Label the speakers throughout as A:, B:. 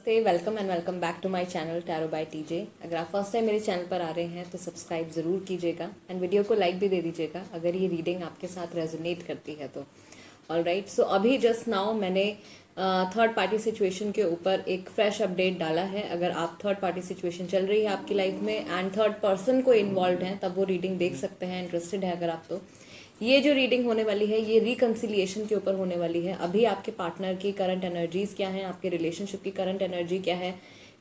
A: नमस्ते, welcome and welcome back to my channel tarot by TJ. अगर आप first time मेरे चैनल पर आ रहे हैं तो सब्सक्राइब ज़रूर कीजिएगा एंड वीडियो को लाइक भी दे दीजिएगा अगर ये रीडिंग आपके साथ रेजोनेट करती है तो। ऑलराइट, सो अभी जस्ट नाउ मैंने थर्ड पार्टी सिचुएशन के ऊपर एक फ्रेश अपडेट डाला है। अगर आप थर्ड पार्टी सिचुएशन चल रही है आपकी लाइफ में एंड थर्ड पर्सन को इन्वॉल्व हैं तब वो रीडिंग देख सकते हैं। इंटरेस्टेड है अगर आप तो ये जो रीडिंग होने वाली है ये रिकंसिलिएशन के ऊपर होने वाली है। अभी आपके पार्टनर की करंट एनर्जीज क्या हैं, आपके रिलेशनशिप की करंट एनर्जी क्या है,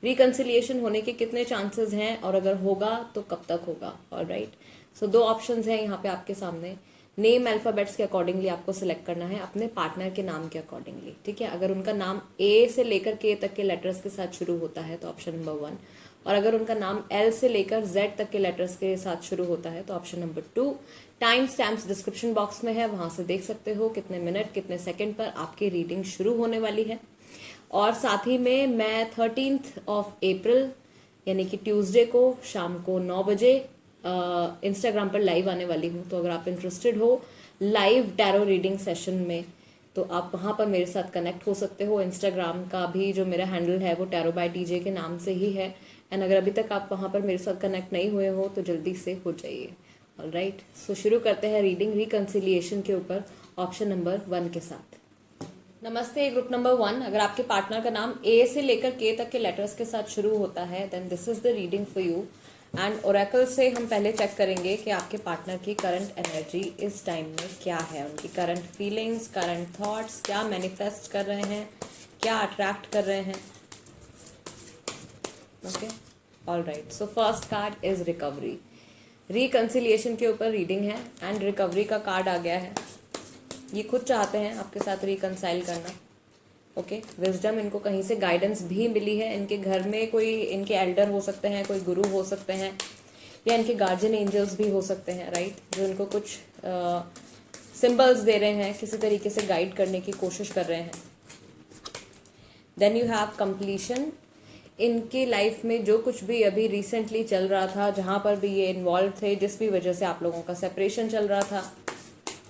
A: रिकंसिलिएशन होने के कितने चांसेस हैं और अगर होगा तो कब तक होगा। ऑलराइट, सो दो ऑप्शंस हैं यहाँ पे आपके सामने। नेम अल्फाबेट्स के अकॉर्डिंगली आपको सिलेक्ट करना है अपने पार्टनर के नाम के अकॉर्डिंगली, ठीक है। अगर उनका नाम ए से लेकर के तक के लेटर्स के साथ शुरू होता है तो ऑप्शन नंबर 1, और अगर उनका नाम एल से लेकर जेड तक के लेटर्स के साथ शुरू होता है तो option number 2। Time stamps description box में है, वहां से देख सकते हो कितने मिनट कितने सेकंड पर आपकी रीडिंग शुरू होने वाली है। और साथ ही में मैं 13 अप्रैल यानी कि ट्यूसडे को शाम को 9 बजे इंस्टाग्राम पर लाइव आने वाली हूँ। तो अगर आप इंटरेस्टेड हो लाइव टैरो रीडिंग सेशन में तो आप वहाँ पर मेरे साथ कनेक्ट हो सकते हो। इंस्टाग्राम का भी जो मेरा हैंडल है वो टैरो बाय टीजे के नाम से ही है। एंड अगर अभी तक आप वहाँ पर मेरे साथ कनेक्ट नहीं हुए हो तो जल्दी से हो जाइए। ऑलराइट, सो शुरू करते हैं रीडिंग रिकंसिलिएशन के ऊपर ऑप्शन नंबर 1 के साथ। नमस्ते, ग्रुप नंबर 1। अगर आपके पार्टनर का नाम ए से लेकर के तक के लेटर्स के साथ शुरू होता है then this is the reading for you. And oracle से हम पहले चेक करेंगे कि आपके पार्टनर की करंट एनर्जी इस टाइम में क्या है, उनकी करंट फीलिंग्स, करंट थॉट्स, क्या मैनिफेस्ट कर रहे हैं, क्या अट्रैक्ट कर रहे हैं। Okay, alright, so first card is recovery. Reconciliation के ऊपर रीडिंग है एंड रिकवरी का कार्ड आ गया है। ये खुद चाहते हैं आपके साथ रिकंसाइल करना। ओके, विजडम, इनको कहीं से गाइडेंस भी मिली है। इनके घर में कोई इनके एल्डर हो सकते हैं, कोई गुरु हो सकते हैं या इनके गार्जियन एंजल्स भी हो सकते हैं, राइट, जो इनको कुछ सिंबल्स दे रहे हैं, किसी तरीके से गाइड करने की कोशिश कर रहे हैं। Then you have completion. इनकी लाइफ में जो कुछ भी अभी रिसेंटली चल रहा था, जहाँ पर भी ये इन्वॉल्व थे, जिस भी वजह से आप लोगों का सेपरेशन चल रहा था,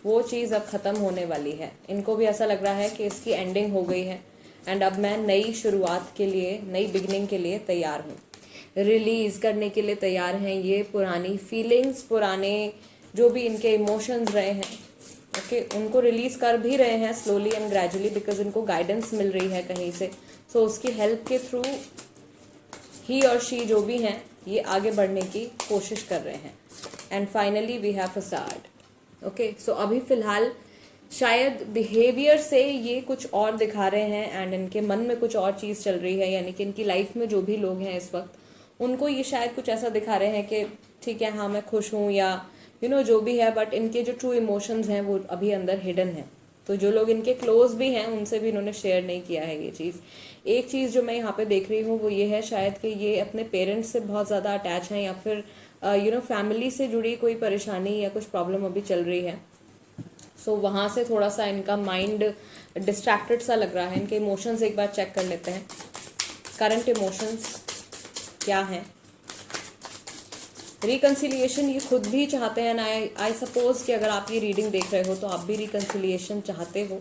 A: वो चीज़ अब ख़त्म होने वाली है। इनको भी ऐसा लग रहा है कि इसकी एंडिंग हो गई है एंड अब मैं नई शुरुआत के लिए, नई बिगनिंग के लिए तैयार हूँ। रिलीज़ करने के लिए तैयार हैं ये पुरानी फीलिंग्स, पुराने जो भी इनके इमोशंस रहे हैं, ओके, उनको रिलीज़ कर भी रहे हैं स्लोली एंड ग्रेजुअली बिकॉज इनको गाइडेंस मिल रही है कहीं से। सो उसकी हेल्प के थ्रू ही और शी जो भी हैं ये आगे बढ़ने की कोशिश कर रहे हैं। And finally we have facade. Okay, so अभी फिलहाल शायद बिहेवियर से ये कुछ और दिखा रहे हैं एंड इनके मन में कुछ और चीज़ चल रही है, यानी कि इनकी लाइफ में जो भी लोग हैं इस वक्त उनको ये शायद कुछ ऐसा दिखा रहे हैं कि ठीक है, हाँ मैं खुश हूँ या जो भी है, बट इनके जो ट्रू इमोशंस हैं वो अभी अंदर हिडन है। तो जो लोग इनके क्लोज भी हैं उनसे भी इन्होंने शेयर नहीं किया है ये चीज़। एक चीज़ जो मैं यहाँ पे देख रही हूँ वो ये है शायद कि ये अपने पेरेंट्स से बहुत ज़्यादा अटैच हैं या फिर फैमिली से जुड़ी कोई परेशानी या कुछ प्रॉब्लम अभी चल रही है। सो वहाँ से थोड़ा सा इनका माइंड डिस्ट्रैक्टेड सा लग रहा है। इनके इमोशंस एक बार चेक कर लेते हैं, करंट इमोशंस क्या हैं। रिकंसिलिएशन ये खुद भी चाहते हैं ना। आई सपोज कि अगर आप ये रीडिंग देख रहे हो तो आप भी रिकंसिलिएशन चाहते हो,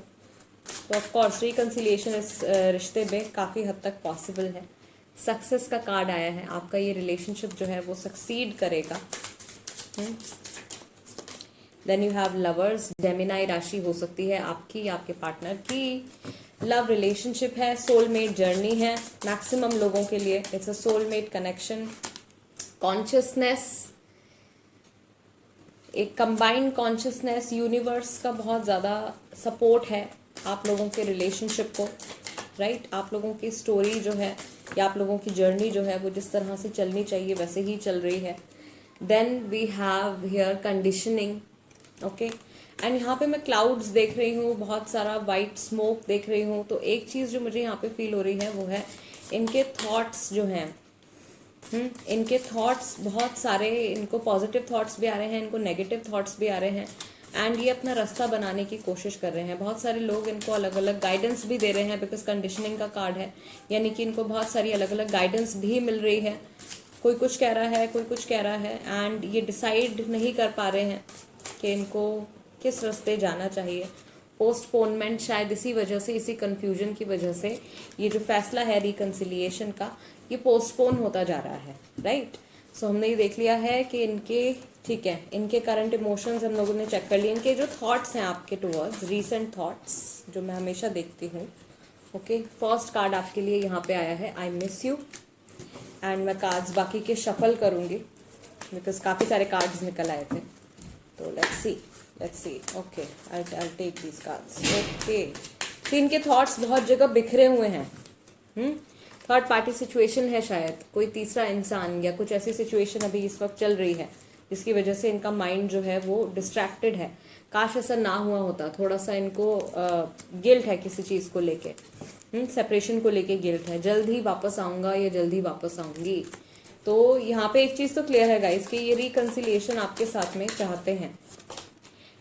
A: तो ऑफ कोर्स रिकंसिलिएशन इस रिश्ते में काफ़ी हद तक पॉसिबल है। सक्सेस का कार्ड आया है, आपका ये रिलेशनशिप जो है वो सक्सीड करेगा। Then you have lovers. Gemini राशि हो सकती है आपकी या आपके पार्टनर की। लव रिलेशनशिप है, सोलमेट जर्नी है मैक्सिमम लोगों के लिए। It's a soulmate connection. Consciousness, एक कंबाइंड कॉन्शियसनेस, यूनिवर्स का बहुत ज़्यादा सपोर्ट है आप लोगों के रिलेशनशिप को, राइट। आप लोगों की स्टोरी जो है या आप लोगों की जर्नी जो है वो जिस तरह से चलनी चाहिए वैसे ही चल रही है। Then we have here conditioning, okay, and यहाँ पे मैं क्लाउड्स देख रही हूँ, बहुत सारा वाइट स्मोक देख रही हूँ। तो एक चीज़ जो मुझे यहाँ पे फील हो रही है वो है इनके थॉट्स जो हैं, इनके थॉट्स बहुत सारे, इनको पॉजिटिव थॉट्स भी आ रहे हैं, इनको नेगेटिव थॉट्स भी आ रहे हैं एंड ये अपना रास्ता बनाने की कोशिश कर रहे हैं। बहुत सारे लोग इनको अलग अलग गाइडेंस भी दे रहे हैं बिकॉज कंडीशनिंग का कार्ड है, यानी कि इनको बहुत सारी अलग अलग गाइडेंस भी मिल रही है। कोई कुछ कह रहा है, कोई कुछ कह रहा है एंड ये डिसाइड नहीं कर पा रहे हैं कि इनको किस रास्ते जाना चाहिए। पोस्टपोनमेंट शायद इसी वजह से, इसी कन्फ्यूजन की वजह से ये जो फैसला है रिकन्सिलिएशन का, ये पोस्टपोन होता जा रहा है, राइट। सो हमने ये देख लिया है कि इनके, ठीक है, इनके करंट इमोशंस हम लोगों ने चेक कर लिए, इनके जो थॉट्स हैं आपके टुवर्ड्स, रीसेंट थॉट्स जो मैं हमेशा देखती हूँ। ओके, फर्स्ट कार्ड आपके लिए यहाँ पे आया है आई मिस यू, एंड मैं कार्ड्स बाकी के शफल करूँगी बिकॉज काफ़ी सारे कार्ड्स निकल आए थे। तो let's see okay, I take these cards. Okay, तो इनके थॉट्स बहुत जगह बिखरे हुए हैं। थर्ड पार्टी सिचुएशन है, शायद कोई तीसरा इंसान या कुछ ऐसी सिचुएशन अभी इस वक्त चल रही है जिसकी वजह से इनका माइंड जो है वो डिस्ट्रैक्टेड है। काश ऐसा ना हुआ होता, थोड़ा सा इनको गिल्ट है किसी चीज़ को लेके, सेपरेशन को लेके गिल्ट है, जल्द ही वापस आऊँगा या जल्द ही वापस आऊँगी। तो यहाँ पे एक चीज़ तो क्लियर है गाइस कि ये रिकन्सिलिएशन आपके साथ में चाहते हैं,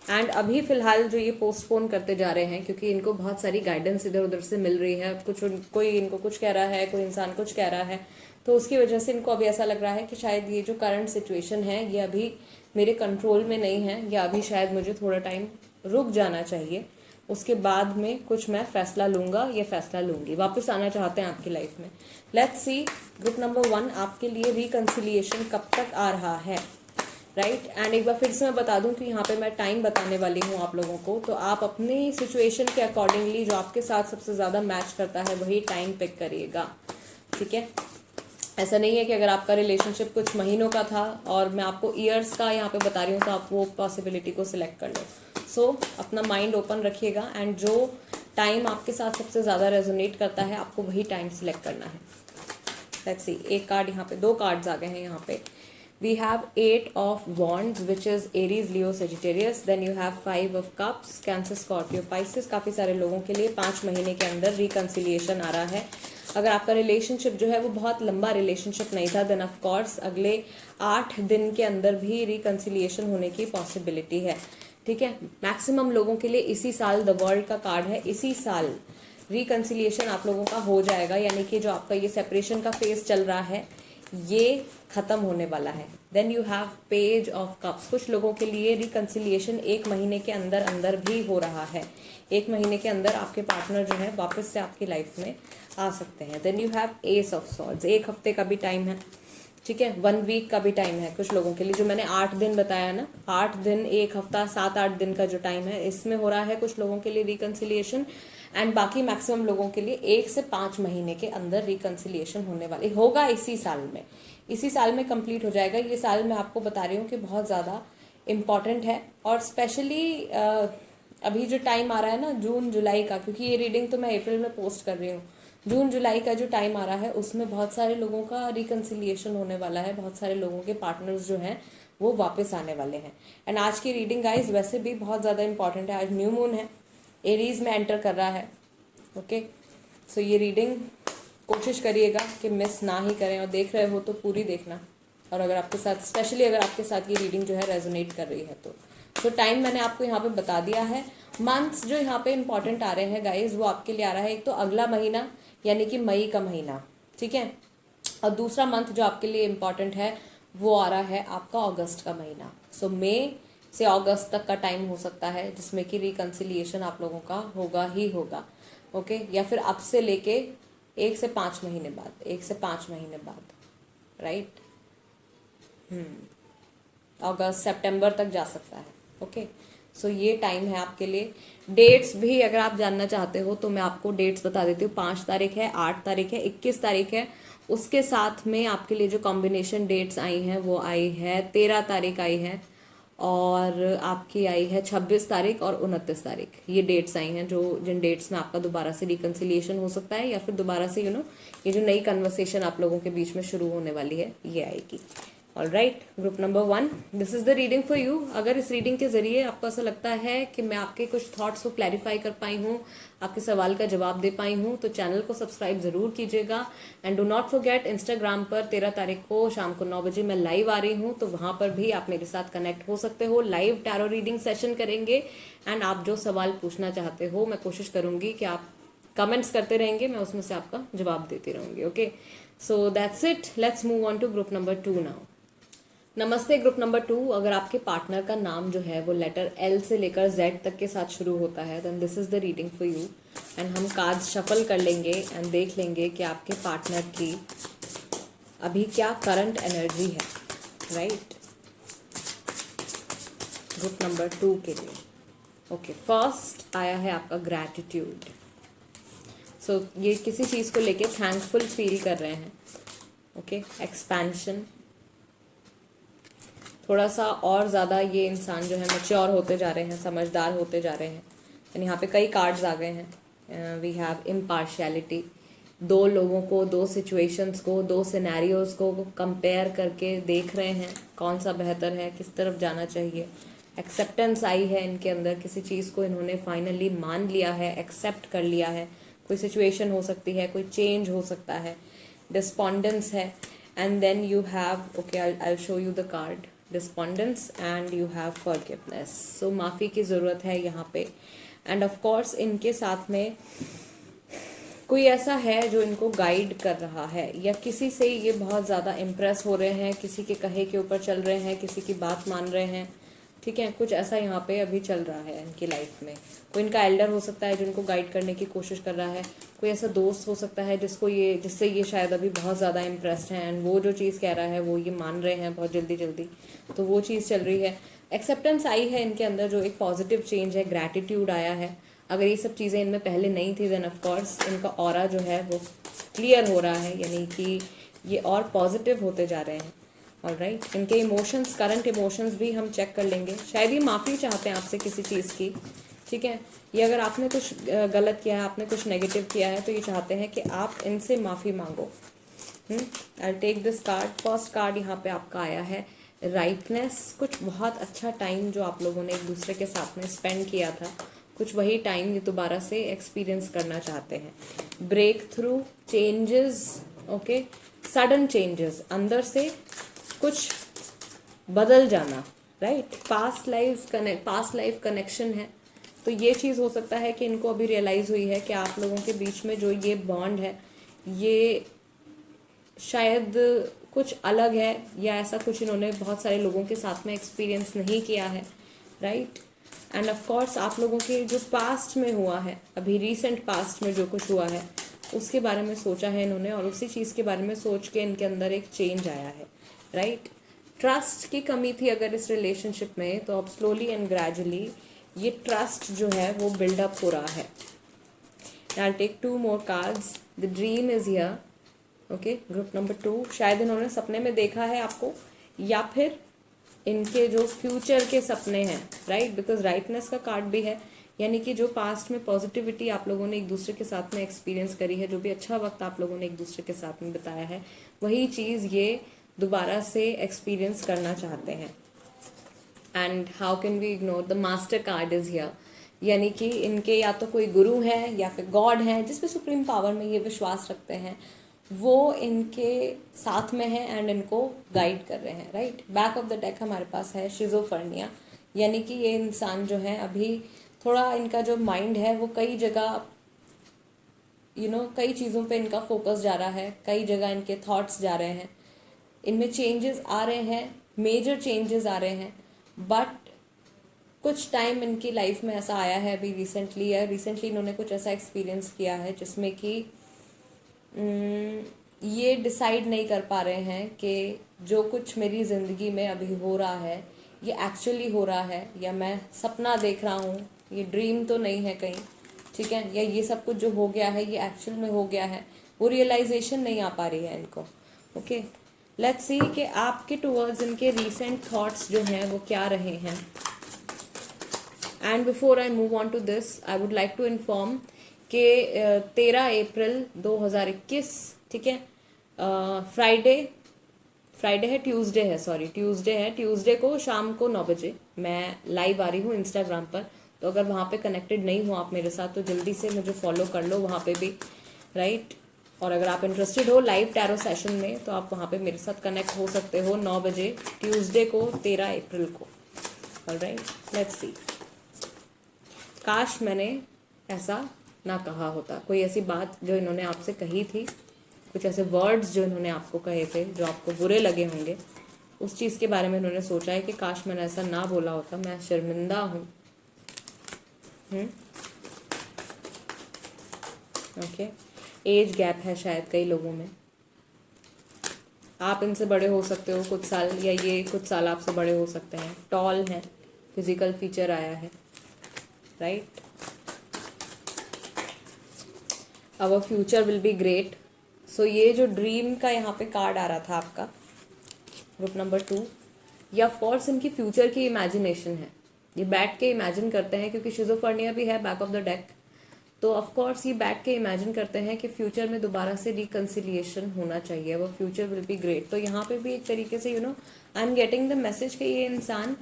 A: एंड अभी फिलहाल जो ये पोस्टपोन करते जा रहे हैं क्योंकि इनको बहुत सारी गाइडेंस इधर उधर से मिल रही है। कुछ कोई इनको कुछ कह रहा है, कोई इंसान कुछ कह रहा है, तो उसकी वजह से इनको अभी ऐसा लग रहा है कि शायद ये जो करंट सिचुएशन है ये अभी मेरे कंट्रोल में नहीं है, या अभी शायद मुझे थोड़ा टाइम रुक जाना चाहिए, उसके बाद में कुछ मैं फैसला लूँगा या फैसला लूँगी। वापस आना चाहते हैं आपकी लाइफ में। लेट्स सी ग्रुप नंबर 1 आपके लिए रिकन्सिलिएशन कब तक आ रहा है, राइट। एंड एक बार फिर से मैं बता दूं कि यहाँ पे मैं टाइम बताने वाली हूँ आप लोगों को, तो आप अपनी सिचुएशन के अकॉर्डिंगली जो आपके साथ सबसे ज़्यादा मैच करता है वही टाइम पिक करिएगा, ठीक है। ऐसा नहीं है कि अगर आपका रिलेशनशिप कुछ महीनों का था और मैं आपको ईयर्स का यहाँ पे बता रही हूँ तो आप वो पॉसिबिलिटी को सिलेक्ट कर लो। सो अपना माइंड ओपन रखिएगा, एंड जो टाइम आपके साथ सबसे ज़्यादा रेजोनेट करता है आपको वही टाइम सिलेक्ट करना है। लेट्स सी, एक कार्ड यहाँ पे, 2 कार्ड्स आ गए हैं यहाँ पे। We have 8 of Wands, which is Aries, Leo, Sagittarius. Then you have 5 of Cups, Cancer, Scorpio, Pisces. काफ़ी सारे लोगों के लिए 5 महीने के अंदर रिकन्सिलिएशन आ रहा है। अगर आपका रिलेशनशिप जो है वो बहुत लंबा रिलेशनशिप नहीं था, देन ऑफ कोर्स अगले 8 दिन के अंदर भी रिकन्सिलिएशन होने की पॉसिबिलिटी है, ठीक है। मैक्सिमम लोगों के लिए इसी साल, द वर्ल्ड का कार्ड है, इसी साल रिकन्सिलिएशन आप लोगों का हो जाएगा, यानी कि जो आपका ये सेपरेशन का फेज चल रहा है ये खत्म होने वाला है। Then you have page of cups. कुछ लोगों के लिए रिकन्सिलिएशन 1 महीने के अंदर अंदर भी हो रहा है। 1 महीने के अंदर आपके पार्टनर जो है वापस से आपकी लाइफ में आ सकते हैं। Then you have ace of swords. 1 हफ्ते का भी टाइम है, ठीक है, 1 वीक का भी टाइम है कुछ लोगों के लिए। जो मैंने 8 दिन बताया ना, 8 दिन, 1 हफ्ता, 7-8 दिन का जो टाइम है, इसमें हो रहा है कुछ लोगों के लिए रिकन्सिलिएशन। एंड बाकी मैक्सिमम लोगों के लिए 1 से 5 महीने के अंदर रिकन्सिलिएशन होने वाली होगा इसी साल में। इसी साल में कंप्लीट हो जाएगा। ये साल मैं आपको बता रही हूँ कि बहुत ज़्यादा इम्पॉर्टेंट है, और स्पेशली अभी जो टाइम आ रहा है ना जून जुलाई का, क्योंकि ये रीडिंग तो मैं अप्रैल में पोस्ट कर रही हूँ, जून जुलाई का जो टाइम आ रहा है उसमें बहुत सारे लोगों का रिकन्सिलिएशन होने वाला है। बहुत सारे लोगों के पार्टनर्स जो हैं वो वापस आने वाले हैं। एंड आज की रीडिंग गाइज वैसे भी बहुत ज़्यादा इंपॉर्टेंट है। आज न्यू मून है, एरीज में एंटर कर रहा है, ओके। सो ये रीडिंग कोशिश करिएगा कि मिस ना ही करें, और देख रहे हो तो पूरी देखना। और अगर आपके साथ, स्पेशली अगर आपके साथ ये रीडिंग जो है रेजोनेट कर रही है तो टाइम मैंने आपको यहाँ पे बता दिया है। मंथ्स जो यहाँ पे इंपॉर्टेंट आ रहे हैं गाइज वो आपके लिए आ रहा है, एक तो अगला महीना यानी कि मई का महीना, ठीक है, और दूसरा मंथ जो आपके लिए इम्पॉर्टेंट है वो आ रहा है आपका अगस्त का महीना। सो मई से अगस्त तक का टाइम हो सकता है जिसमें कि रिकन्सिलिएशन आप लोगों का होगा ही होगा, ओके। या फिर अब से लेके 1 से 5 महीने बाद, 1 से 5 महीने बाद, राइट, अगस्त सितंबर तक जा सकता है, ओके। सो ये टाइम है आपके लिए। डेट्स भी अगर आप जानना चाहते हो तो मैं आपको डेट्स बता देती हूँ। 5 तारीख है, 8 तारीख है, 21 तारीख है। उसके साथ में आपके लिए जो कॉम्बिनेशन डेट्स आई हैं वो आई है 13 तारीख आई है, और आपकी आई है 26 तारीख और 29 तारीख। ये डेट्स आई हैं जो जिन डेट्स में आपका दोबारा से रिकन्सिलिएशन हो सकता है, या फिर दोबारा से ये जो नई कन्वर्सेशन आप लोगों के बीच में शुरू होने वाली है ये आएगी। All right, group number 1, this is the reading for you. अगर इस रीडिंग के जरिए आपको ऐसा लगता है कि मैं आपके कुछ थॉट्स को क्लैरिफाई कर पाई हूँ, आपके सवाल का जवाब दे पाई हूँ, तो चैनल को सब्सक्राइब ज़रूर कीजिएगा। And do not forget, Instagram पर 13 तारीख को शाम को 9 बजे मैं लाइव आ रही हूँ, तो वहाँ पर भी आप मेरे साथ कनेक्ट हो सकते हो। लाइव टैरो रीडिंग सेशन करेंगे, एंड आप जो सवाल पूछना चाहते हो मैं कोशिश करूँगी कि आप कमेंट्स करते रहेंगे, मैं उसमें से आपका जवाब देती रहूँगी, okay. So that's it, let's move on to group number 2 now. नमस्ते ग्रुप नंबर 2। अगर आपके पार्टनर का नाम जो है वो लेटर एल से लेकर जेड तक के साथ शुरू होता है then this is the reading for you. And हम कार्ड्स शफल कर लेंगे एंड देख लेंगे कि आपके पार्टनर की अभी क्या करंट एनर्जी है, राइट, ग्रुप नंबर 2 के लिए। ओके, फर्स्ट आया है आपका ग्रैटिट्यूड। सो ये किसी चीज़ को लेके थैंकफुल फील कर रहे हैं। ओके, एक्सपेंशन, थोड़ा सा और ज़्यादा ये इंसान जो है मैच्योर होते जा रहे हैं, समझदार होते जा रहे हैं। एंड यहाँ पे कई कार्ड्स आ गए हैं। वी हैव इम्पार्शियलिटी, दो लोगों को, दो सिचुएशंस को, दो सिनेरियोज को कंपेयर करके देख रहे हैं कौन सा बेहतर है, किस तरफ जाना चाहिए। एक्सेप्टेंस आई है इनके अंदर, किसी चीज़ को इन्होंने फाइनली मान लिया है, एक्सेप्ट कर लिया है। कोई सिचुएशन हो सकती है, कोई चेंज हो सकता है। डिस्पॉन्डेंस है and then you have, okay I show you the card, despondence and you have forgiveness. So माफ़ी की ज़रूरत है यहाँ पे। एंड ऑफ कोर्स इनके साथ में कोई ऐसा है जो इनको गाइड कर रहा है, या किसी से ये बहुत ज़्यादा इम्प्रेस हो रहे हैं, किसी के कहे के ऊपर चल रहे हैं, किसी की बात मान रहे हैं। ठीक है, कुछ ऐसा यहाँ पे अभी चल रहा है इनकी लाइफ में। कोई इनका एल्डर हो सकता है जो इनको गाइड करने की कोशिश कर रहा है। कोई ऐसा दोस्त हो सकता है जिससे ये शायद अभी बहुत ज़्यादा इम्प्रेस्ड हैं एंड वो जो चीज़ कह रहा है वो ये मान रहे हैं बहुत जल्दी जल्दी, तो वो चीज़ चल रही है। एक्सेप्टेंस आई है इनके अंदर, जो एक पॉजिटिव चेंज है, ग्रैटिट्यूड आया है। अगर ये सब चीज़ें इनमें पहले नहीं थी देन ऑफ कोर्स इनका ऑरा जो है वो क्लियर हो रहा है, यानी कि ये और पॉजिटिव होते जा रहे हैं। ऑलराइट, इनके इमोशंस, करंट इमोशंस भी हम चेक कर लेंगे। शायद ये माफ़ी चाहते हैं आपसे किसी चीज़ की। ठीक है, ये अगर आपने कुछ गलत किया है, आपने कुछ नेगेटिव किया है, तो ये चाहते हैं कि आप इनसे माफ़ी मांगो। I take this card. First card यहाँ पे आपका आया है राइटनेस। कुछ बहुत अच्छा टाइम जो आप लोगों ने एक दूसरे के साथ में स्पेंड किया था, कुछ वही टाइम ये दोबारा से एक्सपीरियंस करना चाहते हैं। Break through, changes, okay, sudden changes, अंदर से कुछ बदल जाना, राइट। पास्ट लाइफ कनेक्शन है, तो ये चीज़ हो सकता है कि इनको अभी रियलाइज़ हुई है कि आप लोगों के बीच में जो ये बॉन्ड है ये शायद कुछ अलग है, या ऐसा कुछ इन्होंने बहुत सारे लोगों के साथ में एक्सपीरियंस नहीं किया है, राइट। एंड ऑफ कोर्स आप लोगों के जो पास्ट में हुआ है, अभी रिसेंट पास्ट में जो कुछ हुआ है उसके बारे में सोचा है इन्होंने, और उसी चीज़ के बारे में सोच के इनके अंदर एक चेंज आया है, राइट। ट्रस्ट की कमी थी अगर इस रिलेशनशिप में, तो अब स्लोली एंड ग्रेजुअली ये ट्रस्ट जो है वो बिल्डअप हो रहा है। I'll take 2 more cards. The dream is here. Okay, group number 2, शायद इन्होंने सपने में देखा है आपको, या फिर इनके जो फ्यूचर के सपने हैं, राइट, बिकॉज राइटनेस का कार्ड भी है, यानी कि जो पास्ट में पॉजिटिविटी आप लोगों ने एक दूसरे के साथ में एक्सपीरियंस करी है, जो भी अच्छा वक्त आप लोगों ने एक दूसरे के साथ में बताया है, वही चीज़ ये दोबारा से एक्सपीरियंस करना चाहते हैं। And how can we ignore the master card is here, यानी कि इनके या तो कोई गुरु है या फिर गॉड है जिसपे सुप्रीम पावर में ये विश्वास रखते हैं, वो इनके साथ में है एंड इनको गाइड कर रहे हैं, right. Back of the deck हमारे पास है शिजोफर्निया, यानी कि ये इंसान जो है अभी थोड़ा, इनका जो माइंड है वो कई जगह कई चीज़ों पे इनका फोकस जा रहा है, कई जगह इनके थॉट्स जा रहे हैं, इनमें चेंजेस आ रहे हैं, मेजर चेंजेस आ रहे हैं। बट कुछ टाइम इनकी लाइफ में ऐसा आया है अभी रिसेंटली इन्होंने कुछ ऐसा एक्सपीरियंस किया है जिसमें कि ये डिसाइड नहीं कर पा रहे हैं कि जो कुछ मेरी ज़िंदगी में अभी हो रहा है ये एक्चुअली हो रहा है, या मैं सपना देख रहा हूँ, ये ड्रीम तो नहीं है कहीं, ठीक है, या ये सब कुछ जो हो गया है ये एक्चुअल में हो गया है, वो रियलाइजेशन नहीं आ पा रही है इनको। ओके, लेट्स सी कि आपके टुवर्ड्स इनके रीसेंट थॉट्स जो हैं वो क्या रहे हैं। And before I move on to this I would like to inform कि 13 अप्रैल 2021, ठीक है, फ्राइडे है, ट्यूसडे को शाम को 9 बजे मैं लाइव आ रही हूँ इंस्टाग्राम पर। तो अगर वहाँ पे कनेक्टेड नहीं हो आप मेरे साथ तो जल्दी से मुझे फॉलो कर लो वहाँ पे भी, राइट। और अगर आप इंटरेस्टेड हो लाइव टैरो सेशन में तो आप वहाँ पे मेरे साथ कनेक्ट हो सकते हो 9 बजे ट्यूसडे को 13 अप्रैल को। Alright, let's see. काश मैंने ऐसा ना कहा होता, कोई ऐसी बात जो इन्होंने आपसे कही थी, कुछ ऐसे वर्ड्स जो इन्होंने आपको कहे थे जो आपको बुरे लगे होंगे, उस चीज़ के बारे में उन्होंने सोचा है कि काश मैंने ऐसा ना बोला होता, मैं शर्मिंदा हूँ। ओके, एज गैप है शायद कई लोगों में, आप इनसे बड़े हो सकते हो कुछ साल, या ये कुछ साल आपसे बड़े हो सकते हैं। टॉल है, फिजिकल फीचर आया है, right. Our future will be great. So ये जो ड्रीम का यहाँ पे कार्ड आ रहा था आपका, ग्रुप नंबर 2, ये ऑफकोर्स इनकी फ्यूचर की इमेजिनेशन है। ये बैठ के इमेजिन करते हैं, क्योंकि शिजोफर्निया भी है बैक ऑफ द डेक, तो ऑफकोर्स ये बैठ के इमेजिन करते हैं कि फ्यूचर में दोबारा से रिकन्सिलिएशन होना चाहिए, वो फ्यूचर विल बी ग्रेट। तो यहाँ पे भी एक तरीके से I am getting the message कि ये इंसान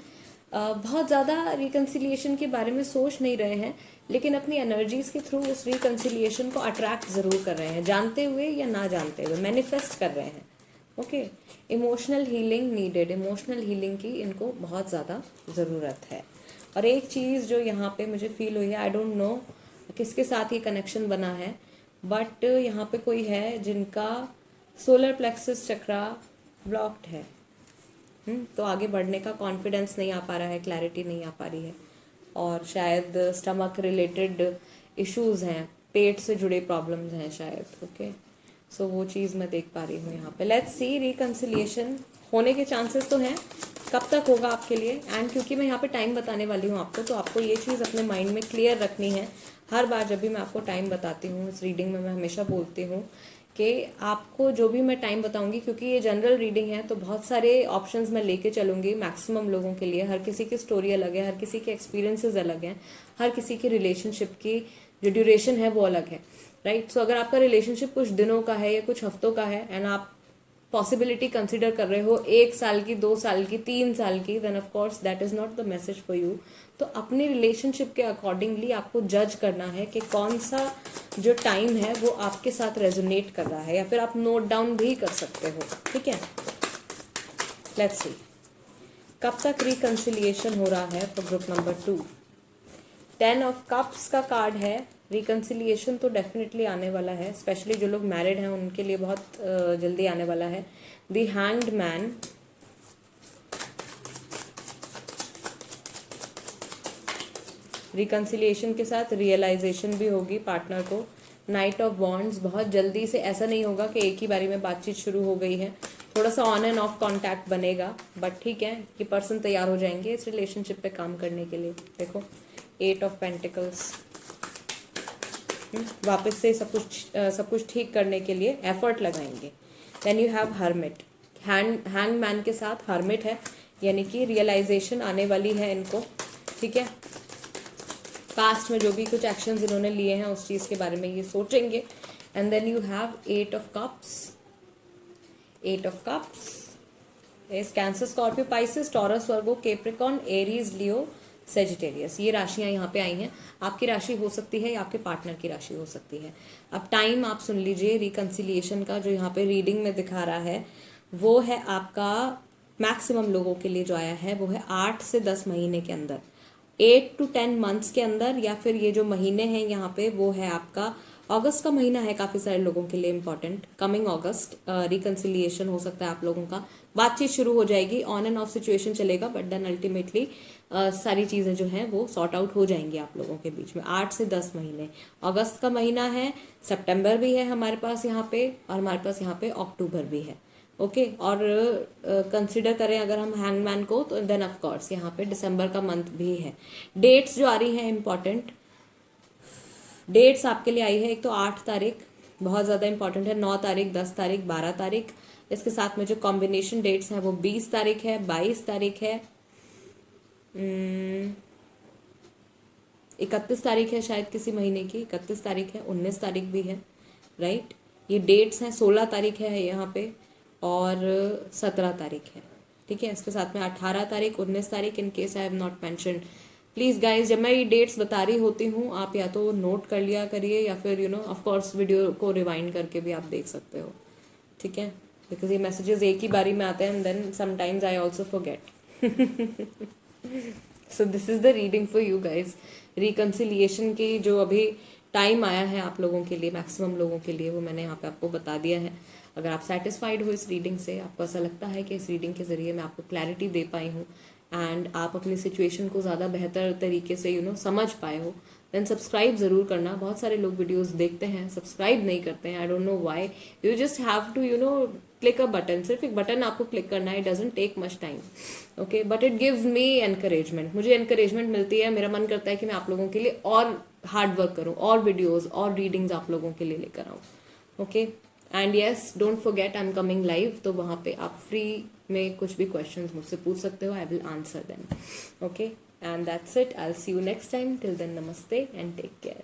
A: बहुत ज़्यादा रिकन्सिलिएशन के बारे में सोच नहीं रहे हैं, लेकिन अपनी एनर्जीज़ के थ्रू उस रिकन्सिलिएशन को अट्रैक्ट ज़रूर कर रहे हैं, जानते हुए या ना जानते हुए मैनिफेस्ट कर रहे हैं। Okay, emotional healing needed, emotional healing की इनको बहुत ज़्यादा ज़रूरत है। और एक चीज़ जो यहाँ पे मुझे फील हुई है, आई डोंट नो किसके साथ ये कनेक्शन बना है, बट यहाँ पे कोई है जिनका सोलर प्लेक्सस चक्रा ब्लॉक्ड है। तो आगे बढ़ने का कॉन्फिडेंस नहीं आ पा रहा है, क्लैरिटी नहीं आ पा रही है, और शायद स्टमक रिलेटेड इश्यूज हैं, पेट से जुड़े प्रॉब्लम्स हैं शायद। ओके, सो वो चीज़ मैं देख पा रही हूँ यहाँ पे। लेट्स सी, रिकन्सिलिएशन होने के चांसेस तो हैं, कब तक होगा आपके लिए। एंड क्योंकि मैं यहाँ पे टाइम बताने वाली हूँ आपको, तो आपको ये चीज़ अपने माइंड में क्लियर रखनी है। हर बार जब भी मैं आपको टाइम बताती हूँ इस रीडिंग में, मैं हमेशा बोलती हूँ कि आपको जो भी मैं टाइम बताऊंगी, क्योंकि ये जनरल रीडिंग है, तो बहुत सारे ऑप्शंस मैं लेके चलूंगी मैक्सिमम लोगों के लिए। हर किसी की स्टोरी अलग है, हर किसी के एक्सपीरियंसेस अलग हैं, हर किसी की रिलेशनशिप की जो ड्यूरेशन है वो अलग है, राइट। सो अगर आपका रिलेशनशिप कुछ दिनों का है या कुछ हफ्तों का है, एंड आप पॉसिबिलिटी कंसिडर कर रहे हो 1 साल की, 2 साल की, 3 साल की, then of course that is not the message for you. तो अपनी रिलेशनशिप के अकॉर्डिंगली आपको जज करना है कि कौन सा जो टाइम है वो आपके साथ रेजोनेट कर रहा है, या फिर आप नोट डाउन भी कर सकते हो, ठीक है। लेट्स सी कब तक रिकन्सिलिएशन हो रहा है for group number 2। 10 of cups का कार्ड है, रिकन्सिलिएशन तो डेफिनेटली आने वाला है, स्पेशली जो लोग मैरिड हैं उनके लिए बहुत जल्दी आने वाला है। द हैंग्ड मैन, रिकन्सिलिएशन के साथ रियलाइजेशन भी होगी पार्टनर को। नाइट ऑफ वॉन्ड्स, बहुत जल्दी से, ऐसा नहीं होगा कि एक ही बारी में बातचीत शुरू हो गई है, थोड़ा सा ऑन एंड ऑफ कांटेक्ट बनेगा, बट ठीक है कि पर्सन तैयार हो जाएंगे इस रिलेशनशिप पे काम करने के लिए। देखो 8 ऑफ पेंटिकल्स, वापस से सब कुछ ठीक करने के लिए एफर्ट लगाएंगे। Then you have hermit, hang man के साथ हर्मिट है, यानी कि रियलाइजेशन आने वाली है इनको, ठीक है। पास्ट में जो भी कुछ एक्शंस इन्होंने लिए हैं उस चीज़ के बारे में ये सोचेंगे। And then you have 8 of cups, 8 of cups is Cancer, Scorpio, Pisces, Taurus, Virgo, Capricorn, Aries, Leo, Sagittarius. ये राशियां यहाँ पे आई हैं। आपकी राशि हो सकती है या आपके पार्टनर की राशि हो सकती है। अब टाइम आप सुन लीजिए रिकन्सिलिएशन का, जो यहाँ पे रीडिंग में दिखा रहा है वो है आपका मैक्सिमम लोगों के लिए जो आया है वो है 8 से 10 महीने के अंदर, 8 to 10 मंथ्स के अंदर, या फिर ये जो महीने हैं यहाँ पे वो है आपका अगस्त का महीना है काफ़ी सारे लोगों के लिए इंपॉर्टेंट। कमिंग अगस्त रिकन्सिलिएशन हो सकता है आप लोगों का, बातचीत शुरू हो जाएगी, ऑन एंड ऑफ सिचुएशन चलेगा, बट देन अल्टीमेटली सारी चीज़ें जो हैं वो सॉर्ट आउट हो जाएंगी आप लोगों के बीच में। 8 से 10 महीने, अगस्त का महीना है, सितंबर भी है हमारे पास यहाँ पे, और हमारे पास यहाँ पे अक्टूबर भी है। ओके, और कंसिडर करें अगर हम हैंगमैन को, तो देन ऑफ कोर्स यहाँ पे दिसंबर का मंथ भी है। डेट्स जो आ रही हैं इंपॉर्टेंट डेट्स आपके लिए आई है, एक तो 8 तारीख बहुत ज़्यादा इंपॉर्टेंट है, 9 तारीख, 10 तारीख, 12 तारीख। इसके साथ में जो कॉम्बिनेशन डेट्स हैं वो 20 तारीख है, 22 तारीख है, 31 तारीख है शायद किसी महीने की, 31 तारीख है, 19 तारीख भी है, राइट। ये डेट्स हैं, 16 तारीख है यहाँ पे, और 17 तारीख है, ठीक है। इसके साथ में 18 तारीख, 19 तारीख, in case I have not mentioned. Please guys, जब मैं ये डेट्स बता रही होती हूँ आप या तो नोट कर लिया करिए, या फिर ऑफ कोर्स वीडियो को रिवाइंड करके भी आप देख सकते हो, ठीक है, बिकॉज ये मैसेजेस एक ही बारी में आते हैं and then sometimes I also forget. So this is the reading for you guys. Reconciliation की जो अभी टाइम आया है आप लोगों के लिए, मैक्सिमम लोगों के लिए, वो मैंने यहाँ पे आपको बता दिया है। अगर आप सेटिस्फाइड हो इस रीडिंग से, आपको ऐसा लगता है कि इस रीडिंग के ज़रिए मैं आपको क्लैरिटी दे पाई हूँ एंड आप अपनी सिचुएशन को ज़्यादा बेहतर तरीके से समझ पाए हो, देन सब्सक्राइब ज़रूर करना। बहुत सारे लोग वीडियोस देखते हैं, सब्सक्राइब नहीं करते हैं, I don't know why. You just have to click a button, सिर्फ एक बटन आपको क्लिक करना है, it doesn't take much time, okay, but it gives me encouragement, मुझे एनकरेजमेंट मिलती है, मेरा मन करता है कि मैं आप लोगों के लिए और हार्ड वर्क करूँ, और वीडियोज़ और रीडिंग्स आप लोगों के लिए लेकर आऊँ, okay. And yes, don't forget I am coming live, तो वहाँ पे आप फ्री में कुछ भी क्वेश्चंस मुझसे पूछ सकते हो, I will answer them, okay. And that's it, I will see you next time, till then नमस्ते एंड टेक केयर।